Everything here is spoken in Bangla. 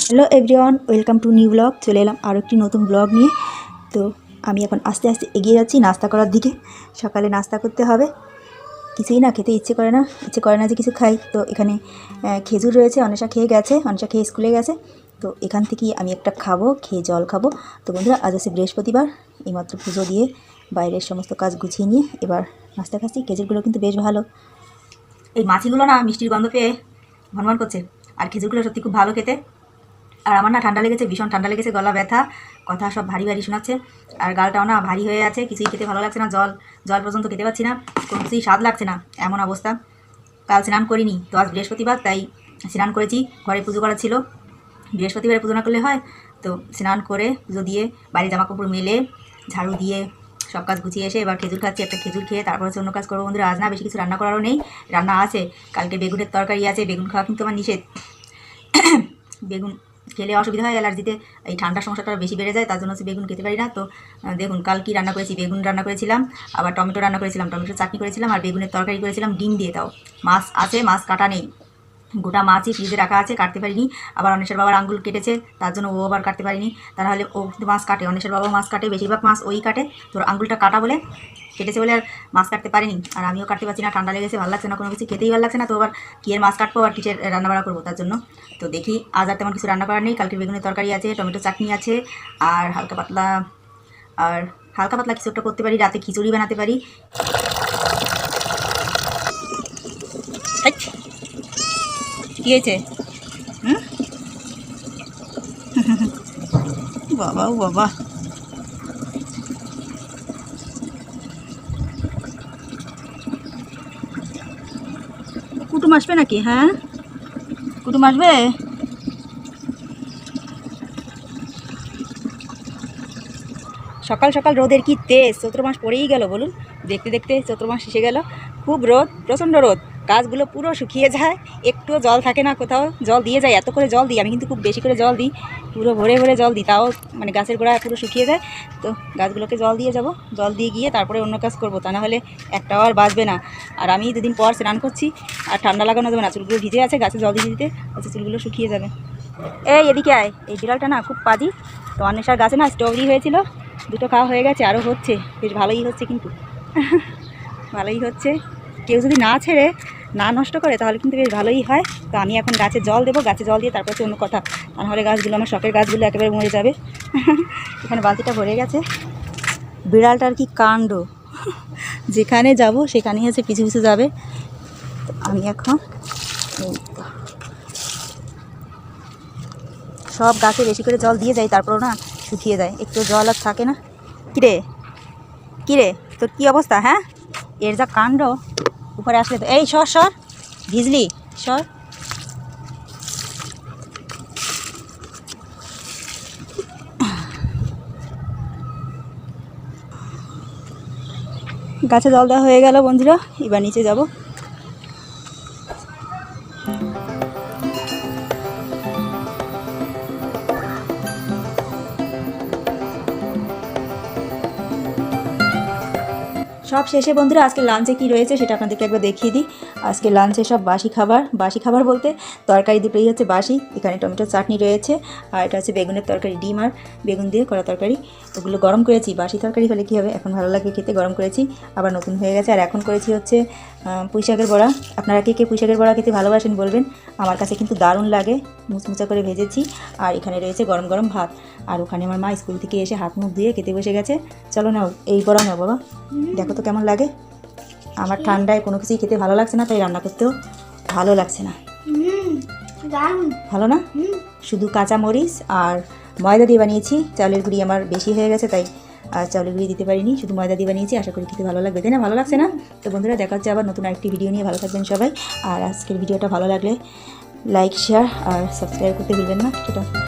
Hello everyone, welcome to new blog. চলে এলাম আরও একটি নতুন ব্লগ নিয়ে। তো আমি এখন আস্তে আস্তে এগিয়ে যাচ্ছি নাস্তা করার দিকে। সকালে নাস্তা করতে হবে, কিছুই না খেতে ইচ্ছে করে না যে কিছু খাই। তো এখানে খেজুর রয়েছে, অনেশা খেয়ে গেছে, অনেশা খেয়ে স্কুলে গেছে। তো এখান থেকেই আমি একটা খাবো, খেয়ে জল খাবো। তো বন্ধুরা, আজ আছে বৃহস্পতিবার, এইমাত্র পুজো দিয়ে বাইরের সমস্ত কাজ গুছিয়ে নিয়ে এবার নাস্তা খাচ্ছি। খেজুরগুলো কিন্তু বেশ ভালো। এই মাছিগুলো না মিষ্টির গন্ধ পেয়ে ভনভন করছে, আর খেজুরগুলো সত্যি খুব ভালো খেতে। আর আমার না ঠান্ডা লেগেছে, ভীষণ ঠান্ডা লেগেছে, গলা ব্যথা, কথা সব ভারী ভারী শোনাচ্ছে, আর গালটাও না ভারী হয়ে আছে, কিছুই খেতে ভালো লাগছে না, জল পর্যন্ত খেতে পাচ্ছি না, কোনো কিছুই স্বাদ লাগছে না, এমন অবস্থা। কাল স্নান করিনি, তো আজ বৃহস্পতিবার তাই স্নান করেছি। ঘরে পুজো করা ছিল, বৃহস্পতিবারে পুজো না করলে হয়। তো স্নান করে পুজো দিয়ে বাড়ি জামা কাপড় মেলে ঝাড়ু দিয়ে সব কাজ গুছিয়ে এসে এবার খেজুর খাচ্ছি। একটা খেজুর খেয়ে তারপর হচ্ছে অন্য কাজ করবো। বন্ধুরা, আজ না বেশি কিছু রান্না করারও নেই, রান্না আছে, কালকে বেগুনের তরকারি আছে, বেগুন খাওয়া কিন্তু আমার নিষেধ। বেগুন খেলে অসুবিধা হয়, অ্যালার্জিতে এই ঠান্ডার সমস্যাটা বেশি বেড়ে যায়, তার জন্য হচ্ছে বেগুন খেতে পারি না। তো দেখুন কাল কি রান্না করেছি, বেগুন রান্না করেছিলাম, আবার টমেটো রান্না করেছিলাম, টমেটো চাটনি করেছিলাম, আর বেগুনের তরকারি করেছিলাম ডিম দিয়ে। তাও মাছ আছে, মাছ কাটা নেই, গোটা মাছই ফ্রিজে রাখা আছে, কাটতে পারিনি। আবার অনেশের বাবার আঙ্গুল কেটেছে, তার জন্য ও আবার কাটতে পারিনি। তাহলে ও কিন্তু মাছ কাটে, অনেশের বাবাও মাছ কাটে, বেশিরভাগ মাছ ওই কাটে। তোর আঙ্গুলটা কাটা বলে কেটেছে বলে আর মাছ কাটতে পারিনি, আর আমিও কাটতে পারছি না, ঠান্ডা লেগেছে, ভালো লাগছে না, কোনো কিছু খেতেই ভালো লাগছে না। তো আবার কি এর মাছ কাটবো আর কিসের রান্নাবাড়া করবো, তার জন্য। তো দেখি আজ আর তেমন কিছু রান্না করার নেই, কালকে বেগুনের তরকারি আছে, টমেটো চাটনি আছে, আর হালকা পাতলা কিছু একটা করতে পারি, রাতে খিচুড়ি বানাতে পারি। কী হয়েছে? বাবা ও বাবা, কুটুম আসবে নাকি? হ্যাঁ, কুটুম আসবে। সকাল সকাল রোদের কি তেজ, চৈত্র মাস পড়েই গেল বলুন, দেখতে দেখতে চৈত্র মাস এসে গেল। খুব রোদ, প্রচণ্ড রোদ, গাছগুলো পুরো শুকিয়ে যায়, একটুও জল থাকে না, কোথাও জল দিয়ে যায়, এত করে জল দিই আমি, কিন্তু খুব বেশি করে জল দিই, পুরো ভরে ভরে জল দিই, তাও মানে গাছের গোড়া পুরো শুকিয়ে যায়। তো গাছগুলোকে জল দিয়ে যাব, জল দিয়ে গিয়ে তারপরে অন্য কাজ করব, তা নাহলে একটাও আর বাঁচবে না। আর আমি দুদিন পর স্নান করছি, আর ঠান্ডা লাগানো যাবে না, চুলগুলো ভিজে আছে, গাছে জল দিয়ে দিতে হচ্ছে, চুলগুলো শুকিয়ে যাবে। এই এদিকে আয়, এই বিড়ালটা না খুব পাজি। তো অন্বেষার গাছে না স্ট্রবেরি হয়েছিল, দুটো খাওয়া হয়ে গেছে, আরও হচ্ছে, বেশ ভালোই হচ্ছে, কিন্তু ভালোই হচ্ছে। কেউ যদি না ছেড়ে না নষ্ট করে তাহলে কিন্তু বেশ ভালোই হয়। তো আমি এখন গাছে জল দেবো, গাছে জল দিয়ে তারপর হচ্ছে অন্য কথা, তাহলে গাছগুলো, আমার শখের গাছগুলো একেবারে মরে যাবে। এখানে বালতিটা ভরে গেছে। বিড়ালটার কি কাণ্ড, যেখানে যাব সেখানেই হচ্ছে পিছু পিছু যাবে। তো আমি এখন সব গাছে বেশি করে জল দিয়ে যাই, তারপরও না শুকিয়ে যায়, একটু জল আর থাকে না। কিরে তোর কী অবস্থা? হ্যাঁ, এর যা কাণ্ড, উপরে আসলে তো এই সর ভিজলি, সর। গাছে জল দেওয়া হয়ে গেল বন্ধুরা, এবার নিচে যাব। সব শেষে বন্ধুরা আজকে লাঞ্চে কি রয়েছে সেটা আপনাদেরকে একবার দেখিয়ে দিই। আজকে লাঞ্চে সব বাসি খাবার বলতে তরকারি দুটোই হচ্ছে বাসি। এখানে টমেটোর চাটনি রয়েছে, আর এটা হচ্ছে বেগুনের তরকারি, ডিম আর বেগুন দিয়ে করা তরকারি। ওগুলো গরম করেছি, বাসি তরকারি হলে কী হবে, এখন ভালো লাগে খেতে, গরম করেছি, আবার নতুন হয়ে গেছে। আর এখন করেছি হচ্ছে পুঁইশাকের বড়া। আপনারা কে পুঁইশাকের বড়া খেতে ভালোবাসেন বলবেন, আমার কাছে কিন্তু দারুণ লাগে। মুচমুচা করে ভেজেছি। আর এখানে রয়েছে গরম গরম ভাত। আর ওখানে আমার মা স্কুল থেকে এসে হাত মুখ ধুয়ে খেতে বসে গেছে। চলো নাও এই বড়া নাও বাবা, দেখো তো কেমন লাগে। আমার ঠান্ডায় কোনো কিছুই খেতে ভালো লাগছে না, তাই রান্না করতেও ভালো লাগছে না। ভালো না, শুধু কাঁচা মরিচ আর ময়দা দিয়ে বানিয়েছি। চাউলের গুঁড়ি আমার বেশি হয়ে গেছে, তাই আর চাউলের গুঁড়ি দিতে পারিনি, শুধু ময়দা দিয়ে বানিয়েছি। আশা করি খেতে ভালো লাগবে, তাই না? ভালো লাগছে না? তো বন্ধুরা দেখা হচ্ছে আবার নতুন আরেকটি ভিডিও নিয়ে। ভালো থাকবেন সবাই। আর আজকের ভিডিওটা ভালো লাগলে লাইক, শেয়ার আর সাবস্ক্রাইব করতে ভুলবেন না। সেটা